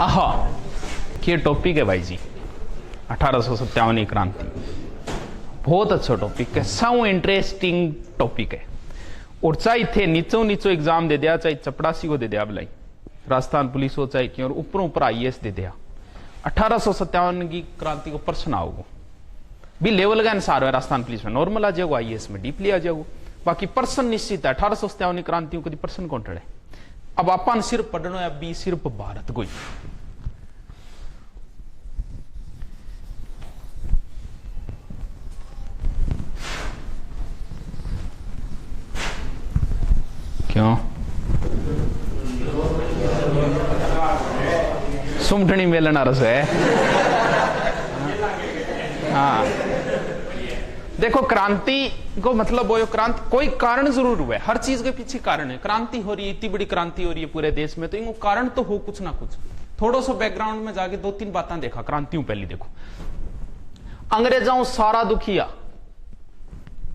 आहा, ये टॉपिक है भाई जी, 1857 क्रांति। बहुत अच्छा टॉपिक है, सौ इंटरेस्टिंग टॉपिक है। और चाहे थे नीचो नीचो एग्जाम दे दिया, चाहे चपड़ासी को दे दिया बुलाई, राजस्थान पुलिस हो चाहे कि, और ऊपर ऊपर आईएएस दे दिया। 1857 की क्रांति को प्रश्न आओगे भी लेवल का अनुसार है, राजस्थान पुलिस में नॉर्मल आ जाओगे, आईएएस में डीपली आ जाओगे, बाकी प्रश्न निश्चित है। 1857 क्रांतियों को प्रश्न कौन टड़े। अब अपन सिर्फ पढ़ना है अभी सिर्फ भारत को ही। क्यों सुमटनी मेलना रस है। हाँ देखो, क्रांति को मतलब वो क्रांति कोई कारण जरूर हुआ है, हर चीज के पीछे कारण है। क्रांति हो रही है, इतनी बड़ी क्रांति हो रही है पूरे देश में, तो इनको कारण तो हो कुछ ना कुछ। थोड़ा सा बैकग्राउंड में जाके दो तीन बातें देखा क्रांतियों। पहली देखो, अंग्रेजों सारा दुखिया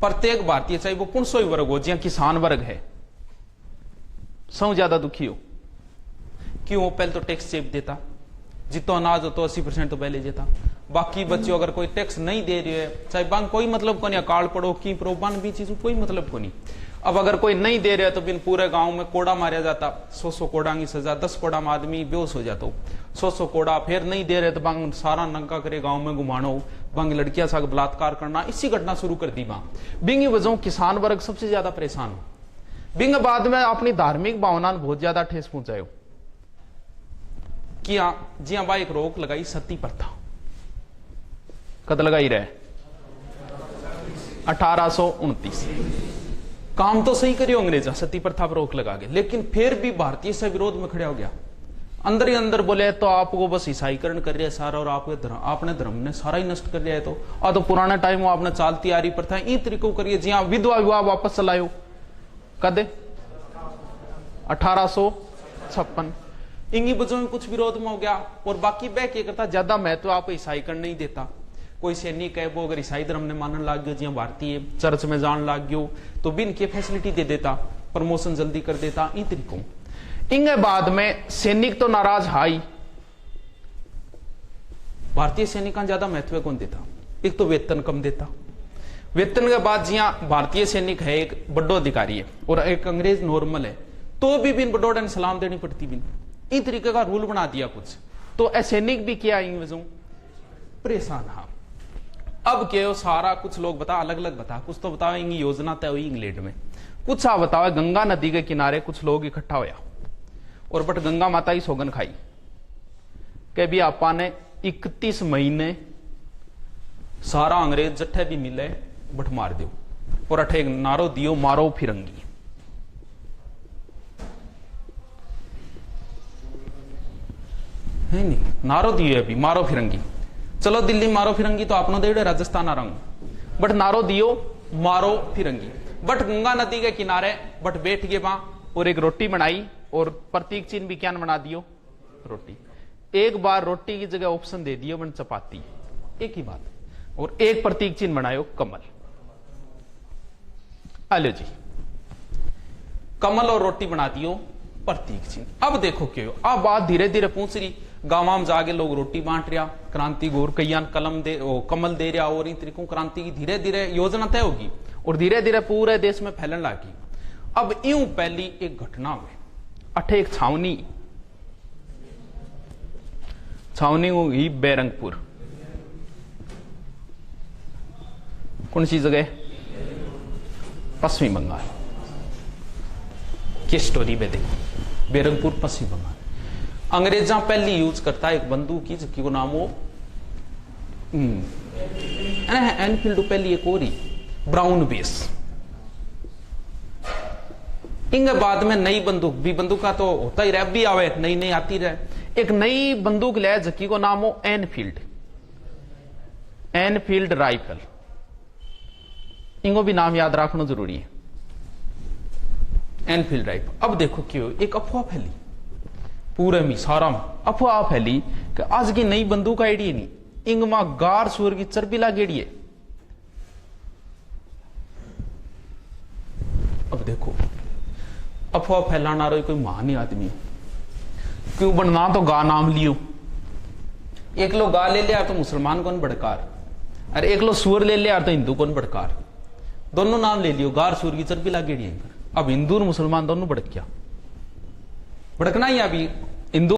प्रत्येक भारतीय, चाहे वो कौन सा वर्ग हो, जिया किसान वर्ग है, सौ ज्यादा दुखी हो। क्यों? पहले तो टैक्स चेप देता, जितना अनाज हो तो 80% तो पहले देता। बाकी बच्चों अगर कोई टैक्स नहीं दे रही है, चाहे बांग कोई मतलब को नहीं, अकाल पड़ो की प्रो बांग भी चीज कोई मतलब को नहीं। अब अगर कोई नहीं दे रहा है तो बिन पूरे गांव में कोड़ा मारा जाता, 100 कोड़ा की सजा, 10 कोड़ा में आदमी बेहोश हो जाता, 100 कोड़ा। फिर नहीं दे रहे तो बांग सारा नंगा करे गांव में घुमानो, बांग लड़कियां सा बलात्कार करना, इसी घटना शुरू कर दी। बांग बिंग वजह किसान वर्ग सबसे ज्यादा परेशान हो। बिंग बाद में अपनी धार्मिक भावना बहुत ज्यादा ठेस पहुंचायो कि जी हाँ भाई एक रोक लगाई सती प्रथा। कद लगाई रहे 1829। काम तो सही करियो अंग्रेजा, सती प्रथा पर रोक लगा के, लेकिन फिर भी भारतीय से विरोध में खड़े हो गया। अंदर ही अंदर बोले तो आपको बस ईसाईकरण कर रहा है सारा, और आपने धर्म ने सारा ही नष्ट कर दिया है। तो पुराना टाइम वो आपने चालती आ रही प्रथा इन तरीकों करिए, जी हाँ विधवा विवाह वापस चलायो। कद 1856। इंगी बजों में कुछ विरोध में हो गया। और बाकी वह क्या करता, ज्यादा महत्व आप ईसाईकरण नहीं देता। कोई सैनिक है वो अगर ईसाई धर्म ने मानने लग गयो, जी भारतीय चर्च में जान लग गयो, तो बिन के फैसिलिटी दे देता, प्रमोशन जल्दी कर देता। इन तरीकों इंगे बाद में सैनिक तो नाराज हाई, भारतीय सैनिक का ज्यादा महत्व कौन देता। एक तो वेतन कम देता, वेतन के बाद जी भारतीय सैनिक है एक बड़ो अधिकारी है और एक अंग्रेज नॉर्मल है, तो भी बिन बड़ोड़ा ने सलाम देनी पड़ती। बिन इन तरीके का रूल बना दिया कुछ, तो सैनिक भी क्या वजह परेशान। हाँ अब क्या सारा कुछ लोग बता, अलग अलग बता, कुछ तो बताओ इंगी योजना तय हुई इंग्लैंड में, कुछ आ बताओ गंगा नदी के किनारे कुछ लोग इकट्ठा होया और बट गंगा माता की सौगन खाई कि भी आपा ने 31 महीने सारा अंग्रेज जट्ठे भी मिले बट मार दो, और अठे नारो दियो मारो फिरंगी। है नहीं, नारो दियो अभी मारो फिरंगी। चलो दिल्ली मारो फिरंगी तो आपने दे राजस्थान आ रहा हूं, बट नारो दियो मारो फिरंगी। बट गंगा नदी के किनारे बट बैठ गए वहां और एक रोटी बनाई और प्रतीक चिन्ह भी क्या बना दियो रोटी। एक बार रोटी की जगह ऑप्शन दे दियो बन चपाती, एक ही बात, और एक प्रतीक चिन्ह बनायो कमल। आलो जी, कमल और रोटी बना दियो प्रतीक चिन्ह। अब देखो क्यों, अब बात धीरे धीरे पूछ रही, गांव में जाके लोग रोटी बांट रहा, क्रांति गोर कईयान कमल दे रहा, और इन तरीकों क्रांति की धीरे धीरे योजना तय होगी और धीरे धीरे पूरे देश में फैलने लगी। अब यूं पहली एक घटना हुई, अठे एक छावनी हुई बैरंगपुर। कौन सी जगह? पश्चिमी बंगाल की स्टोरी में देखो, बैरंगपुर पश्चिम बंगाल। अंग्रेजा पहली यूज करता है एक बंदूक की जिसकी को नाम हो एनफील्ड, पहली एक और ही ब्राउन बेस। इंगे बाद में नई बंदूक भी, बंदूक का तो होता ही रह भी आवे, नई नई आती रहे। एक नई बंदूक ले जकी को नाम हो एनफील्ड राइफल। इनको भी नाम याद रखना जरूरी है, एनफील्ड राइफल। अब देखो क्यों एक अफवाह फैली पूरे में, सारा अफवाह फैली कि आज की नई बंदूक आईडी नहीं, इंगमा गार सूर की चर्बी लागेड़ी है। अब देखो अफवाह फैलाना रही कोई महान आदमी, क्यों बनना तो गा नाम लियो, एक लो गा ले लिया तो मुसलमान कौन भड़कार, अरे एक लो सुअर ले लिया तो हिंदू कौन भड़कार, दोनों नाम ले लियो, गार सूर की चर्बी लागे। अब हिंदू और मुसलमान दोनों भड़क गया, भड़कना ही अभी हिंदू